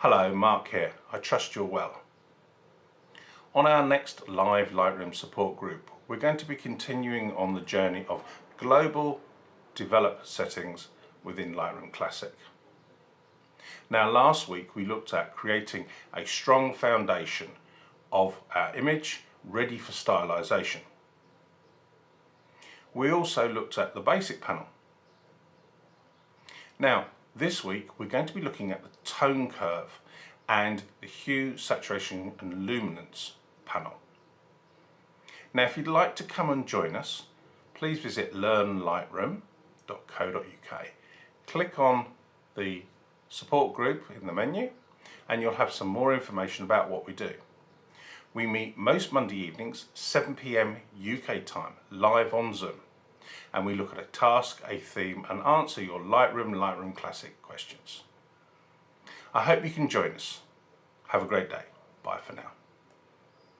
Hello, Mark here. I trust you're well. On our next live Lightroom support group, we're going to be continuing on the journey of global develop settings within Lightroom Classic. Now, last week we looked at creating a strong foundation of our image ready for stylization. We also looked at the basic panel. Now, this week we're going to be looking at the tone curve and the hue, saturation and luminance panel. Now, if you'd like to come and join us, please visit learnlightroom.co.uk. Click on the support group in the menu and you'll have some more information about what we do. We meet most Monday evenings, 7 p.m. UK time, live on Zoom. And we look at a task, a theme, and answer your Lightroom Classic questions. I hope you can join us. Have a great day. Bye for now.